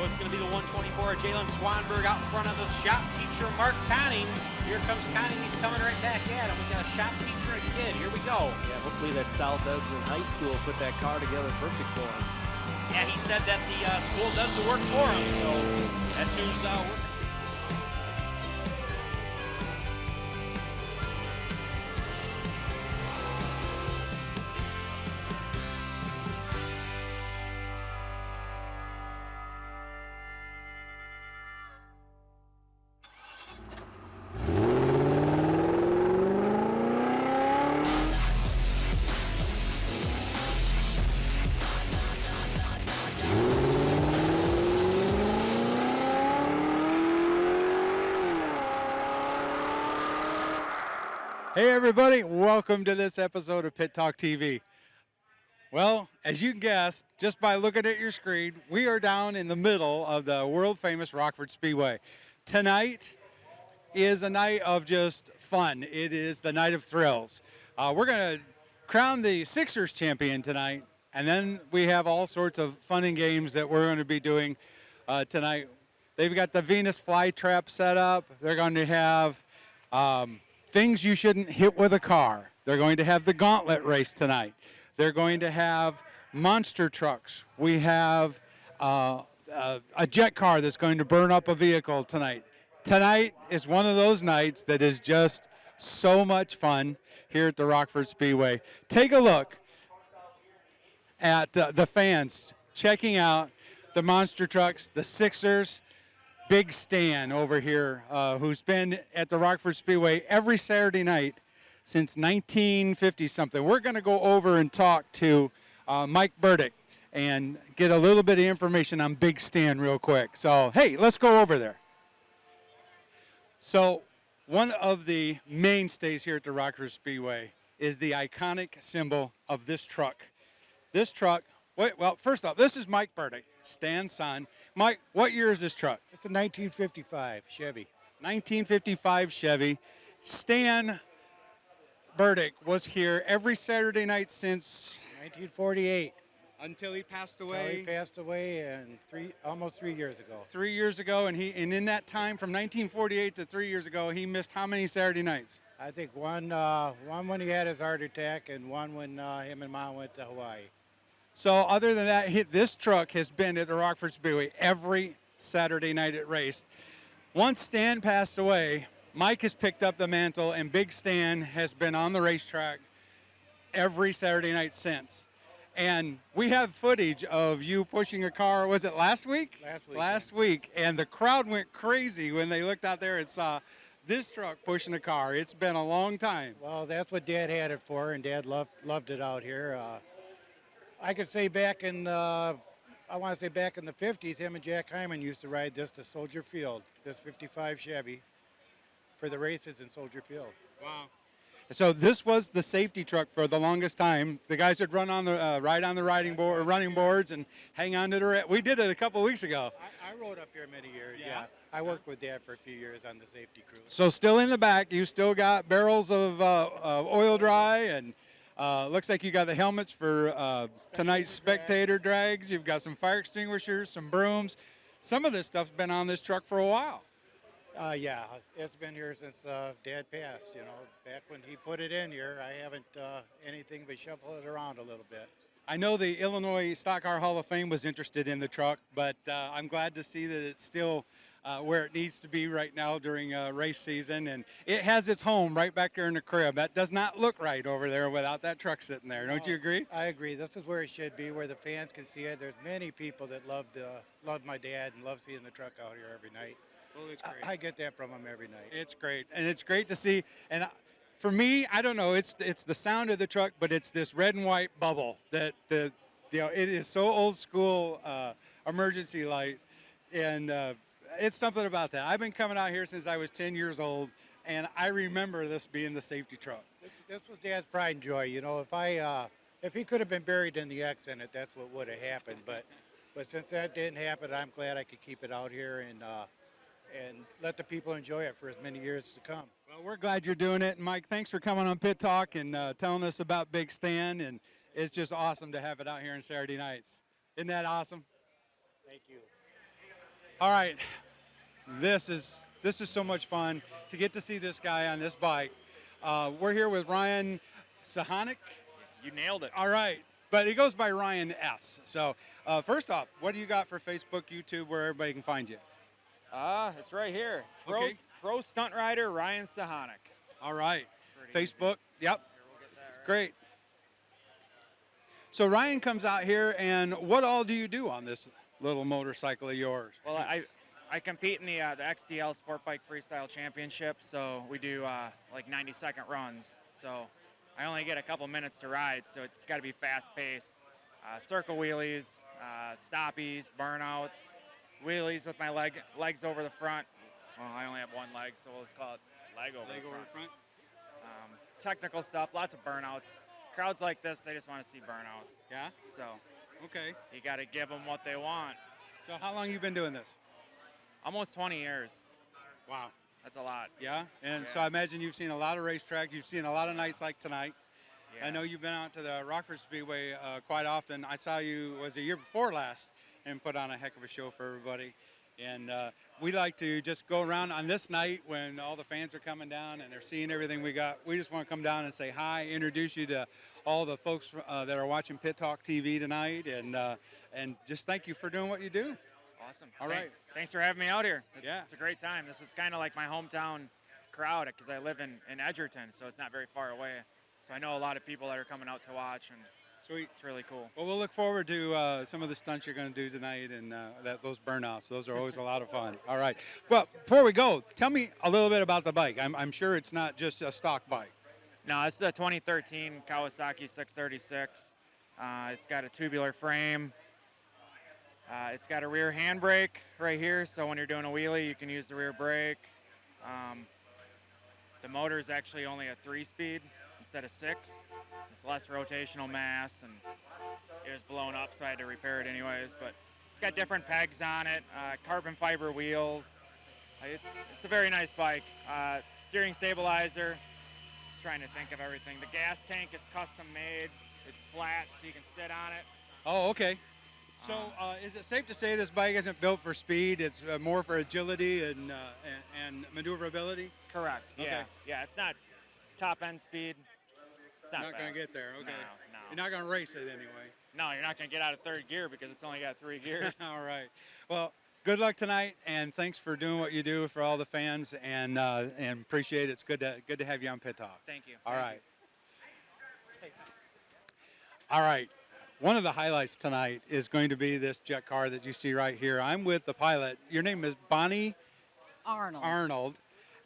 it's going to be the 124. Jalen Swanberg out in front of the shop feature, Mark Conning. Here comes Conning. He's coming right back at him. We got a shop feature and a kid. Here we go. Yeah, hopefully that South Edmond High School put that car together perfect for him. Yeah, he said that the school does the work for him, so that's who's working. Hey everybody, welcome to this episode of PitTalk TV. Well, as you can guess, just by looking at your screen, we are down in the middle of the world famous Rockford Speedway. Tonight is a night of just fun. It is the night of thrills. We're going to crown the Sixers champion tonight, and then we have all sorts of fun and games that we're going to be doing tonight. They've got the Venus flytrap set up. They're going to have things you shouldn't hit with a car. They're going to have the gauntlet race tonight. They're going to have monster trucks. We have a jet car that's going to burn up a vehicle tonight. Tonight is one of those nights that is just so much fun here at the Rockford Speedway. Take a look at the fans checking out the monster trucks, the Sixers. Big Stan over here, who's been at the Rockford Speedway every Saturday night since 1950-something. We're going to go over and talk to Mike Burdick and get a little bit of information on Big Stan real quick. So, hey, let's go over there. So, one of the mainstays here at the Rockford Speedway is the iconic symbol of this truck. This truck, well, first off, this is Mike Burdick, Stan's son. Mike, what year is this truck? It's a 1955 Chevy. 1955 Chevy. Stan Burdick was here every Saturday night since 1948. Until he passed away. He passed away and almost 3 years ago. 3 years ago, and in that time from 1948 to 3 years ago, he missed how many Saturday nights? I think one when he had his heart attack and one when him and Mom went to Hawaii. So other than that, this truck has been at the Rockford Speedway every Saturday night it raced. Once Stan passed away, Mike has picked up the mantle, and Big Stan has been on the racetrack every Saturday night since. And we have footage of you pushing a car, was it last week? Last week. Last week, and the crowd went crazy when they looked out there and saw this truck pushing a car. It's been a long time. Well, that's what Dad had it for, and Dad loved it out here. I could say back in the 50s, him and Jack Hyman used to ride this to Soldier Field, this 55 Chevy, for the races in Soldier Field. Wow. So this was the safety truck for the longest time. The guys would run on the ride on the running boards and hang on to the. We did it a couple of weeks ago. I rode up here many years. Yeah. I worked with Dad for a few years on the safety crew. So still in the back, you still got barrels of oil dry, and looks like you got the helmets for tonight's Spectator drags. You've got some fire extinguishers, some brooms. Some of this stuff's been on this truck for a while. Yeah, it's been here since Dad passed. You know, back when he put it in here, I haven't anything but shuffle it around a little bit. I know the Illinois Stock Car Hall of Fame was interested in the truck, but I'm glad to see that it's still where it needs to be right now during race season, and it has its home right back there in the crib. That does not look right over there without that truck sitting there. Don't you agree? I agree. This is where it should be, where the fans can see it. There's many people that love my dad and love seeing the truck out here every night. Well, it's great. I get that from him every night. It's great, and it's great to see. And for me, I don't know, it's the sound of the truck, but it's this red and white bubble that it is so old school emergency light, and it's something about that. I've been coming out here since I was 10 years old, and I remember this being the safety truck. This was Dad's pride and joy. You know, if he could have been buried in the X in it, that's what would have happened. But since that didn't happen, I'm glad I could keep it out here and let the people enjoy it for as many years to come. Well, we're glad you're doing it. And Mike, thanks for coming on Pit Talk and telling us about Big Stan. And it's just awesome to have it out here on Saturday nights. Isn't that awesome? Thank you. All right, this is so much fun to get to see this guy on this bike. We're here with Ryan Sahanic. You nailed it. All right, but he goes by Ryan S. So first off, what do you got for Facebook, YouTube, where everybody can find you? It's right here. Okay. Pro stunt rider Ryan Sahanic. All right, Pretty Facebook. Yep, We'll get that right. great. So Ryan comes out here, and what all do you do on this little motorcycle of yours? Well, I compete in the XDL Sport Bike Freestyle Championship, so we do like 90-second runs. So I only get a couple minutes to ride, so it's got to be fast-paced. Circle wheelies, stoppies, burnouts, wheelies with my legs over the front. Well, I only have one leg, so we'll just call it leg over the front. Technical stuff, lots of burnouts. Crowds like this, they just want to see burnouts. Yeah? So Okay. you got to give them what they want. So how long you been doing this? Almost 20 years. Wow. That's a lot. Yeah? And so Yeah. I imagine you've seen a lot of racetracks. You've seen a lot of nights like tonight. Yeah. I know you've been out to the Rockford Speedway quite often. I saw you, was the year before last, and put on a heck of a show for everybody. And we like to just go around on this night when all the fans are coming down and they're seeing everything we got. We just want to come down and say hi, introduce you to all the folks that are watching PitTalk TV tonight, and just thank you for doing what you do. Awesome. All right. Thanks for having me out here. Yeah. It's a great time. This is kind of like my hometown crowd because I live in Edgerton, so it's not very far away. So I know a lot of people that are coming out to watch, and Sweet. it's really cool. Well, we'll look forward to some of the stunts you're going to do tonight and those burnouts. Those are always a lot of fun. All right. Well, before we go, tell me a little bit about the bike. I'm sure it's not just a stock bike. No, this is a 2013 Kawasaki 636. It's got a tubular frame. It's got a rear handbrake right here, so when you're doing a wheelie, you can use the rear brake. The motor is actually only a 3-speed instead of 6. It's less rotational mass, and it was blown up, so I had to repair it anyways. But it's got different pegs on it, carbon fiber wheels. It's a very nice bike. Steering stabilizer. Just trying to think of everything. The gas tank is custom made. It's flat, so you can sit on it. Oh, okay. So is it safe to say this bike isn't built for speed? It's more for agility and maneuverability? Correct. Okay. Yeah. Yeah. It's not top end speed. It's not Not going fast. to get there. Okay. No. You're not going to race it anyway. No, you're not going to get out of third gear because it's only got 3 gears. All right. Well, good luck tonight, and thanks for doing what you do for all the fans, and appreciate it. It's good to have you on Pit Talk. Thank you. All Thank right. All right. One of the highlights tonight is going to be this jet car that you see right here. I'm with the pilot. Your name is Bonnie Arnold.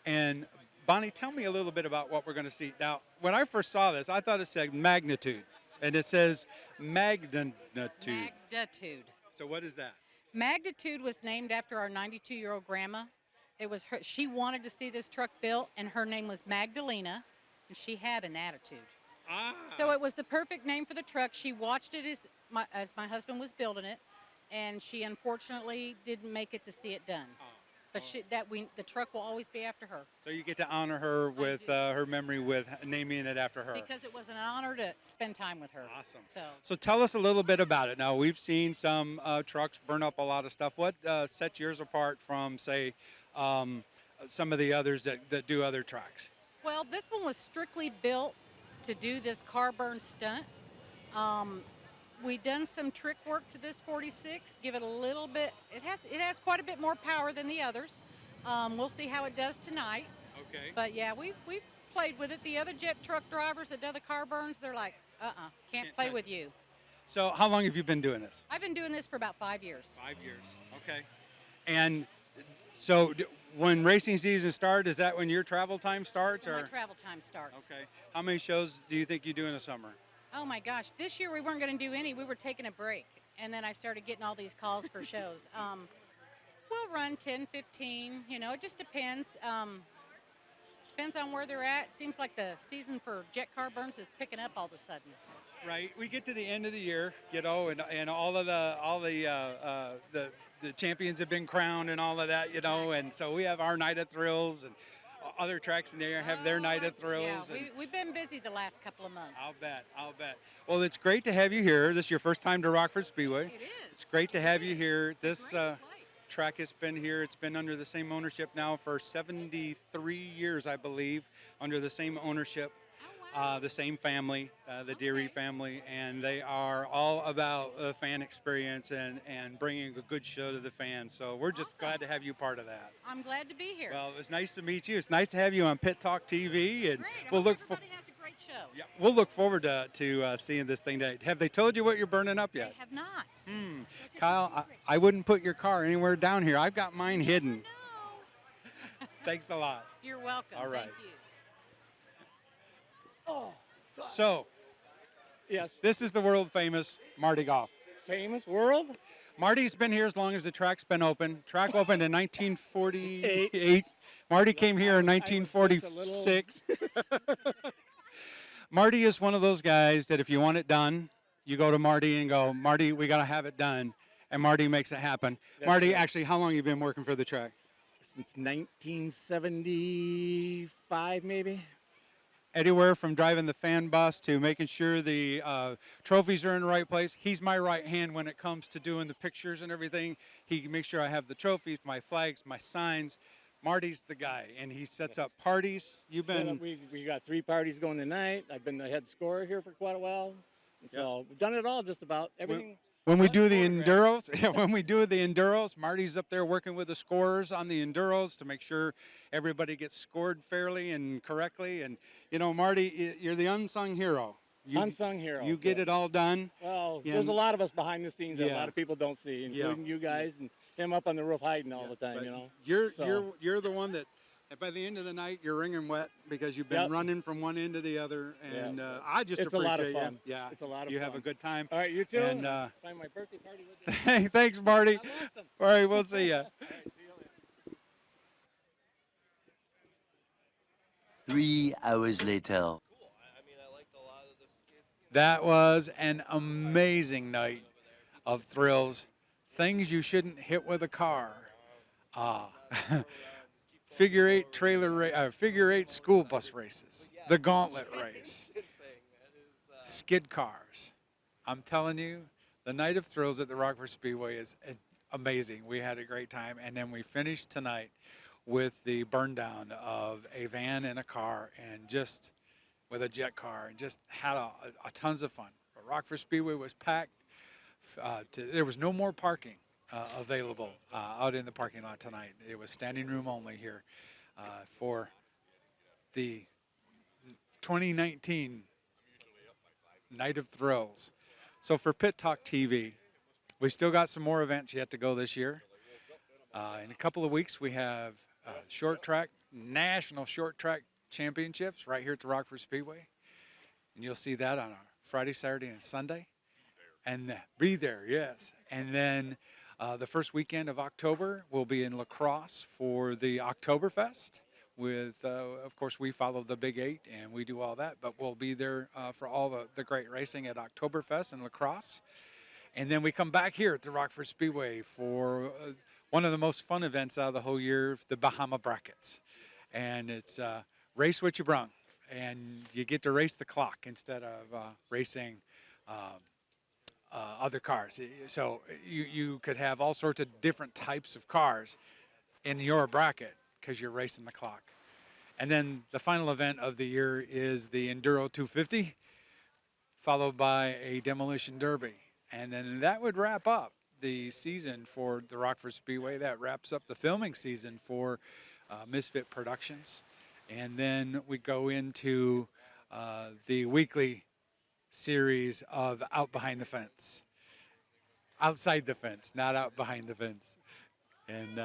And Bonnie, tell me a little bit about what we're going to see. Now, when I first saw this, I thought it said magnitude, and it says magnitude. Magnitude. So what is that? Magnitude was named after our 92-year-old grandma. It was her. She wanted to see this truck built, and her name was Magdalena, and she had an attitude. Ah. So it was the perfect name for the truck. She watched it as my husband was building it, and she unfortunately didn't make it to see it done. Oh. But the truck will always be after her. So you get to honor her with her memory with naming it after her. Because it was an honor to spend time with her. Awesome. So tell us a little bit about it. Now, we've seen some trucks burn up a lot of stuff. What sets yours apart from, say, some of the others that do other tracks? Well, this one was strictly built to do this car burn stunt. We done some trick work to this 46, give it a little bit. It has quite a bit more power than the others. We'll see how it does tonight. Okay. But yeah, we've played with it. The other jet truck drivers that do the car burns, they're like, can't play with you. So how long have you been doing this? I've been doing this for about 5 years. 5 years. Okay. And so when racing season starts, is that when your travel time starts? When or my travel time starts. Okay. How many shows do you think you do in the summer? Oh my gosh, this year we weren't going to do any. We were taking a break, and then I started getting all these calls for shows. We'll run 10, 15, it just depends. Depends on where they're at. Seems like the season for jet car burns is picking up all of a sudden. Right. We get to the end of the year, and all of the champions have been crowned and all of that, and so we have our night of thrills, and other tracks in there have their night of thrills. Yeah, we've been busy the last couple of months. I'll bet. Well, it's great to have you here. This is your first time to Rockford Speedway. It is. It's great to have you here. This Great place. track has been here. It's been under the same ownership now for 73 years, I believe, under the same ownership. The same family, the Deary family, and they are all about the fan experience and bringing a good show to the fans. So we're just glad to have you part of that. I'm glad to be here. Well, it was nice to meet you. It's nice to have you on PitTalk TV, and Great. we'll I hope look. everybody has a great show. Yeah, we'll look forward to seeing this thing today. Have they told you what you're burning up yet? They have not. Kyle, I wouldn't put your car anywhere down here. I've got mine hidden. No. Thanks a lot. You're welcome. All right. Thank you. Oh, God. So, Yes. this is the world famous Marty Goff. Famous world? Marty's been here as long as the track's been open. Track opened in 1948. Marty came here in 1946. Marty is one of those guys that if you want it done, you go to Marty and go, Marty, we got to have it done. And Marty makes it happen. That's Marty, right. actually, how long have you been working for the track? Since 1975, maybe. Anywhere from driving the fan bus to making sure the trophies are in the right place. He's my right hand when it comes to doing the pictures and everything. He makes sure I have the trophies, my flags, my signs. Marty's the guy, and he sets up parties. You've been We got 3 parties going tonight. I've been the head scorer here for quite a while. And so we've done it all, just about everything. when we do the Photograph. enduros. Yeah, when we do the enduros, Marty's up there working with the scorers on the enduros to make sure everybody gets scored fairly and correctly. And you know, Marty, you're the unsung hero. Unsung hero. You get it all done. Well, Yeah. there's a lot of us behind the scenes that a Yeah. lot of people don't see, including you guys and him up on the roof hiding all the time. But You know. you're the one that by the end of the night you're wringing wet because you've been Yep. running from one end to the other, and Yeah. I just It's a appreciate lot of fun. you. Yeah, It's a lot of you fun. have a good time. All right, you too. And, find my birthday party with you. Hey, thanks, Marty. I'm awesome. All right, we'll see you. All right, see you later. 3 hours later. That was an amazing night of thrills. Things you shouldn't hit with a car. Figure 8 figure 8 school bus races. The gauntlet race. Skid cars. I'm telling you, the night of thrills at the Rockford Speedway is amazing. We had a great time, and then we finished tonight with the burn down of a van and a car, and just with a jet car, and just had a tons of fun. Rockford Speedway was packed. There was no more parking available out in the parking lot tonight. It was standing room only here for the 2019 Night of Thrills. So for PitTalk TV, we still got some more events yet to go this year. In a couple of weeks, we have short track, national short track championships right here at the Rockford Speedway. And you'll see that on a Friday, Saturday, and Sunday. And be there, yes. And then the first weekend of October, we'll be in La Crosse for the Oktoberfest. With, of course, we follow the Big 8 and we do all that, but we'll be there for all the great racing at Oktoberfest in La Crosse. And then we come back here at the Rockford Speedway for one of the most fun events out of the whole year, the Bahama Brackets. And it's race what you brung, and you get to race the clock instead of racing other cars. So you could have all sorts of different types of cars in your bracket because you're racing the clock. And then the final event of the year is the Enduro 250, followed by a Demolition Derby. And then that would wrap up the season for the Rockford Speedway. That wraps up the filming season for Misfit Productions. And then we go into the weekly series of Out Behind the Fence. Outside the fence, not out behind the fence. And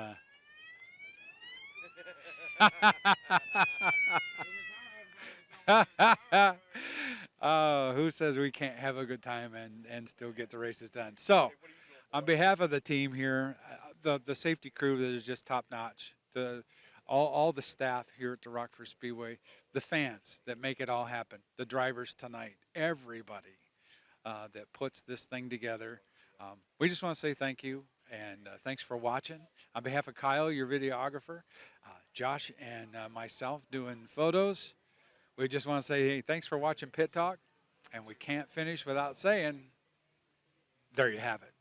who says we can't have a good time and still get the races done? So, on behalf of the team here, the safety crew that is just top notch, all the staff here at the Rockford Speedway, the fans that make it all happen, the drivers tonight, everybody that puts this thing together. We just want to say thank you, and thanks for watching. On behalf of Kyle, your videographer, Josh, and myself doing photos, we just want to say, hey, thanks for watching Pit Talk, and we can't finish without saying, there you have it.